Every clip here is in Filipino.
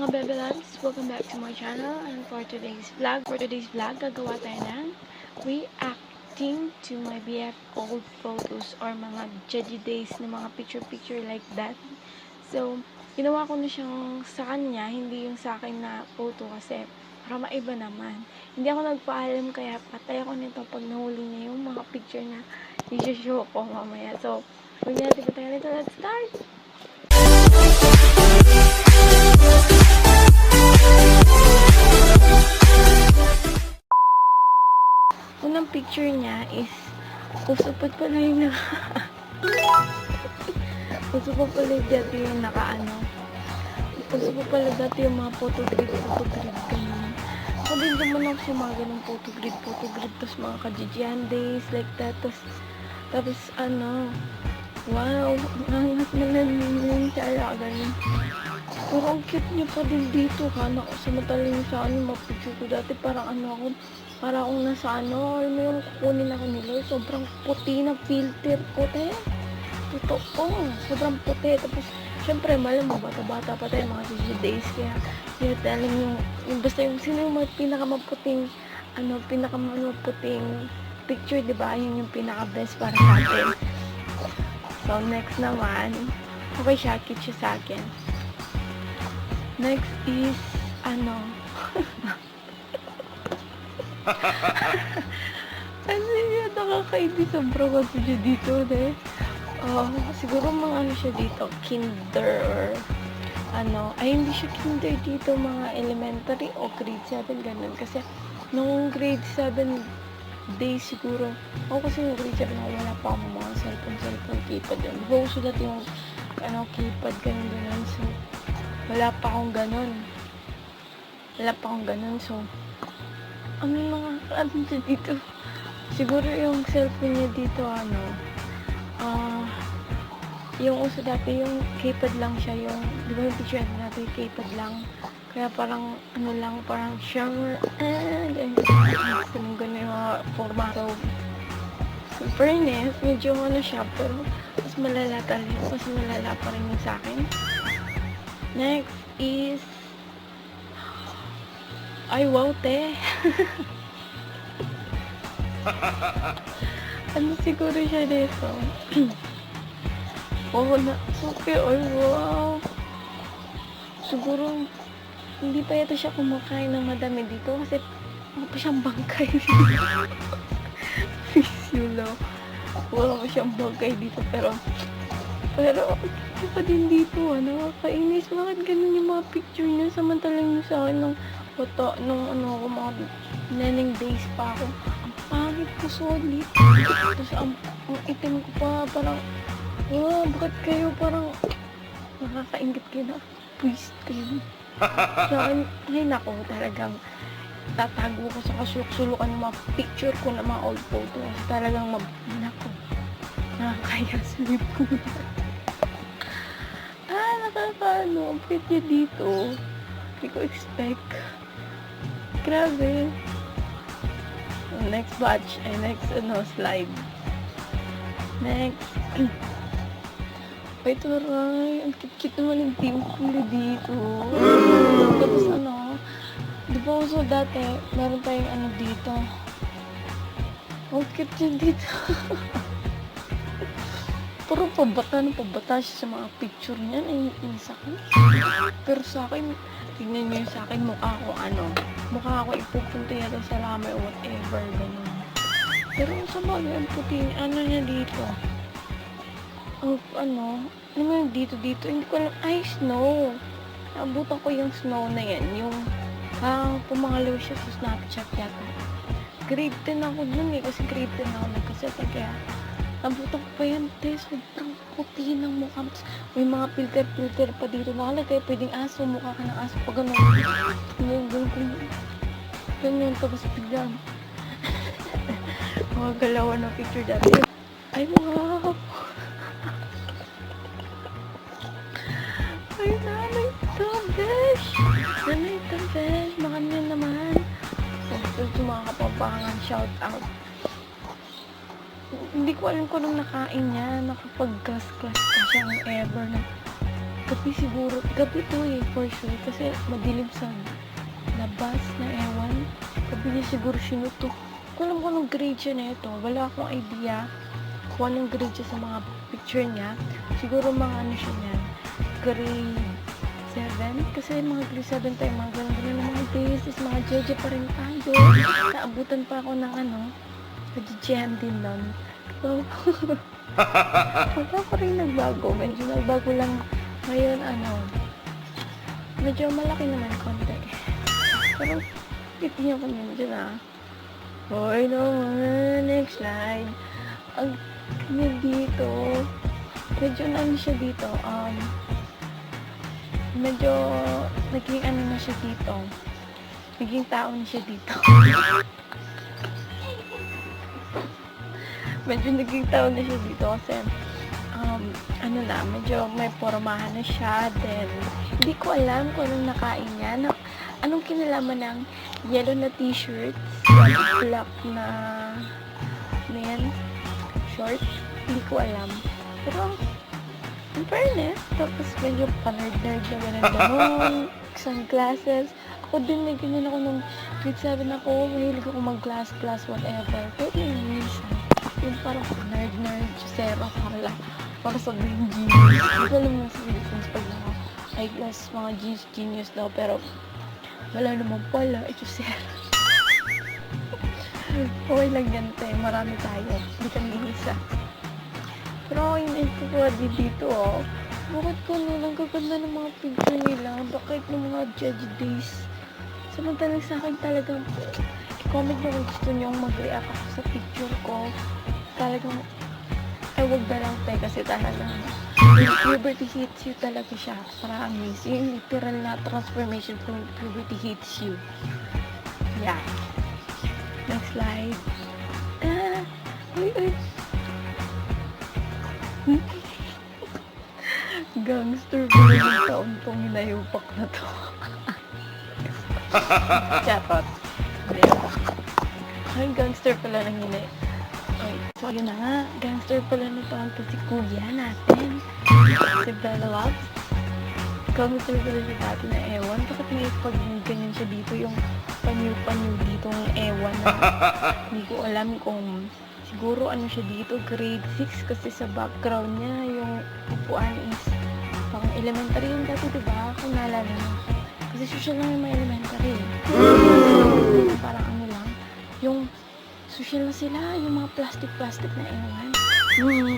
mga bebe loves, welcome back to my channel. And for today's vlog, gagawa tayo ng reacting to my BF old photos or mga Jeji days na mga picture like that. So, ginawa ko na siyang sa kanya, hindi yung sa akin na photo kasi para maiba naman. Hindi ako nagpaalam kaya patay ako nito pag nahuli niya yung mga picture na i-show ko mamaya. So, huwag natin patay nito. Let's start! Unang picture niya is usupad pala yung usupad pala dati yung usupad pala dati yung mga photo grid ganun. Ako din naman ako sa mga ganun photo grid tapos mga kajijian days like that tapos wow, ang angat na lang siya ganun. Pero ang cute niya pa din dito ha, samantala yung sa mga picture ko dati parang akong nasa or may kukunin ako nila, sobrang puti na filter ko tayo. Totoo, sobrang puti. Tapos, syempre, malam mo, bata-bata pa tayo, mga 60 days, kaya telling yung basta yung sino yung pinakamaputing picture, diba? Yun yung pinaka-best para sa atin. So, next naman, okay siya, cute siya sa akin. Next is, yun, nakakaibig sobrang kasi siya dito, siguro mga siya dito, kinder or hindi siya kinder dito, mga elementary o grade 7, ganun. Kasi, nung grade 7 days siguro, ako kasi yung grade 7 ako, wala pa akong mga cellphone, keypad yun. Diba ko sulat yung, keypad, ganun. So, wala pa akong ganun. So, ang mga siya dito. Siguro yung cellphone niya dito, yung uso dati, yung keypad lang siya, yung, di ba yung picture natin, keypad lang. Kaya parang, parang shower, ganyan yung mga formato. So, fairness, medyo siya, pero mas malala pa rin yung sa akin. Next is, ay, wow, te. Siguro siya dito? Okay, ay, wow. Siguro, hindi pa yata siya kumakain ng madami dito kasi wala pa siyang bangkay dito. Fisulo. Wala pa siyang bangkay dito, pero hindi pa din dito, nakakainis. Bakit ganun yung mga picture niya samantalang yung sa akin nung mga learning days pa ako. Ang pangit ko, solid. Tapos ang itim ko pa, parang, bakit kayo parang nakakaingit kayo na twist kayo. Sa akin, ngayon ako talagang tatago ko sa kasulok-sulukan ng mga picture ko ng mga old photos. Talagang nakakaya sa lipunan. Ang cute niya dito. Hindi ko expect. Grabe. Next batch. Next, slide. Next. Ay, taray. Ang cute naman yung team kulay dito. Tapos, di ba uso dati, meron tayong dito. Ang cute niya dito. Pero pabata siya sa mga picture niya. Naiinis ako. Pero sa akin, tingnan niyo sa akin, mukha ako ipupunta yata sa lamay o whatever, ganun. Pero sa bagay, ang puti, niya dito. Dito, hindi ko alam, snow. Naabutan ko yung snow na yan, yung, pumangalaw siya sa Snapchat yata. Grade 10 ako dun kasi grade 10 ako nagkaseta, kaya, nabutan ko pa yan, sobrang puti ng mukha. May mga filter pa dito nakalagay. Pwedeng aso, mukha ka ng aso. Pag ganyan, tapos biglang mga galawan ng picture dati. Ay, wow! Ay, nanay ito, besh! Makanya naman. So, mga kapapangan, shout out. Hindi ko alam kung nung nakain niya, nakapag-gas pa siyang ever na Gabi siguro, gabi to eh, for sure. Kasi madilim sa labas na ewan. Gabi niya siguro sinutok. Kung alam ko anong grade siya na ito, wala akong idea kung anong grade siya sa mga picture niya. Siguro mga ano siya niyan, grade 7. Kasi mga grade 7 tayo, mga ganun ng mga days, is mga jeje pa rin tayo. Naabutan pa ako ng ano, kajejehan din nun. So, wala pa rin nagbago. Medyo nagbago lang ngayon, ano, medyo malaki naman konti. Pero, titignan ko medyo na. Hoy naman, next slide. Ang kanya dito, medyo ano siya dito, medyo naging ano na siya dito. Naging tao na siya dito. Medyo naging tao na siya dito kasi ano na, medyo may pormahan na siya. Then, hindi ko alam kung anong nakain niya. Anong kinalaman ng yellow na t-shirt, black na yan, short. Hindi ko alam. Pero, in fairness, tapos medyo pa-nerd-nerd na ganun-ganon. Sunglasses. Ako din, may ganyan ako nung grade 7 ako. Mahilig ako mag-glass, whatever. Pero yung minsan, yung parang nerd-nerd, zero, para sabihin genius. Hindi ko alam na sa Philippines pag na eyeglass, mga genius daw, pero wala naman pala, ito zero. Okay lang ganito eh, marami tayo, hindi kami isa. Pero yung dito oh, bakit ko lang gaganda ng mga picture nila, bakit ng mga judge days. Samantalang sa akin talagang, i-comment nyo kung gusto nyo mag-react ako sa picture ko. Talagang, ay wag na lang tayo kasi talagang yung puberty hits you talaga siya. Promise. Yung literal na transformation from puberty hits you. Yeah. Next slide. Uy. Gangster ba yung taon tong hinayupak na to? Charot. Ay, gangster pala ng hinay. Okay, so yun na nga, gangster pala nito ang to si kuya natin. Si Bella Loves. Gangster pala siya dati na ewan. Bakit may pag ganyan siya dito, yung panyo-panyo dito ng ewan na hindi ko alam kung siguro ano siya dito, grade 6 kasi sa background niya, yung upuan is pang elementary yung dati, diba? Kung naalala mo. Kasi social lang yung mga elementary. Parang ano lang, yung social na sila, yung mga plastic na ewan.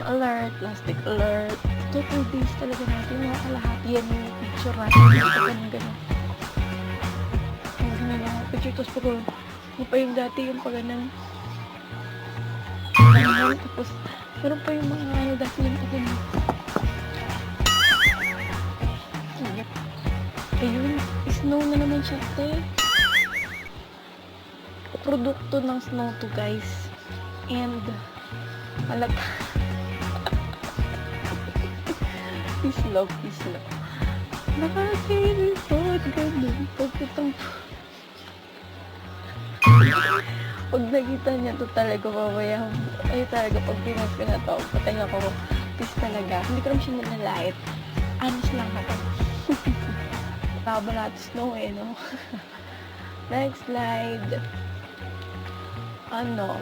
Alert, plastic alert. Total days talaga natin, mga kalahati yan yung picture natin. Ito ganun. Ang ganun lang, picture tapos pag ano pa yung dati, yung paganan. Tapos, meron pa yung mga ano dati yung paganan. Ayun, snow na naman siya, te. Produkto ng snow to, guys. And, halata. Peace love. Nakakainin po, at ganun. Pag nakita niya to talaga, mamaya, ay talaga, pag pinas ko na to, patay ako, peace talaga. Hindi ko naman siya nilalait. Honest lang ako. Taba natin snow eh, no? Next slide. Ano?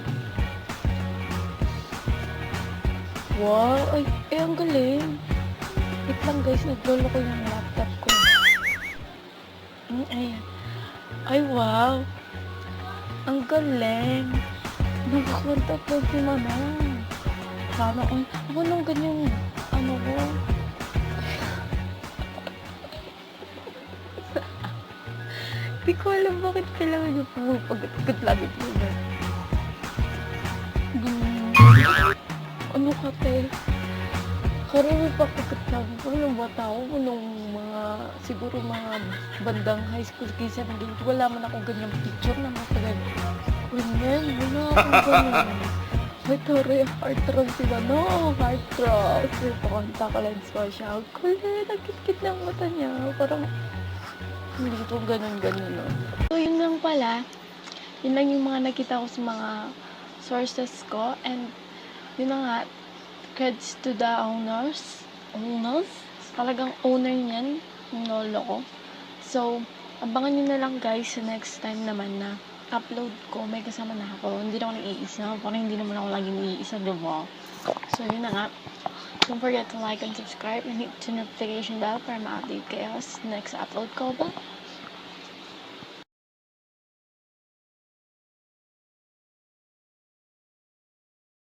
Wow! Ay, ang galing. Wait lang guys, naglolo ko yung laptop ko. Ayan. Ay, wow! Ang galing. Nag-contact lang si mama. Sana, ako nung ganyan, ano ko, di ko alam bakit kailangan yung pumapagkat lagi ko ba. Ano ka, te? Karami pagkat lagi ko nung bata ko, nung mga, siguro mga bandang high school kaysa naging, wala man akong ganyang picture na mga tagal. Ganyan, wala akong ganyan. May tari, heart throb sila. No, heart throb. May pakontak lens pa siya. Kulit, nagkit-kit ng mata niya. Parang, hindi ito ganun, no? So, yun lang pala. Yun lang yung mga nakita ko sa mga sources ko. And, yun na nga, creds to the owners. Talagang owner niyan, yung lolo ko. So, abangan nyo na lang guys sa next time naman na upload ko. May kasama na ako. Hindi na ako nag-iisa. Parang hindi naman ako lagi nag-iisa, diba? So, yun na nga. Don't forget to like and subscribe and hit the notification bell para ma-update kayo sa next upload ko ba.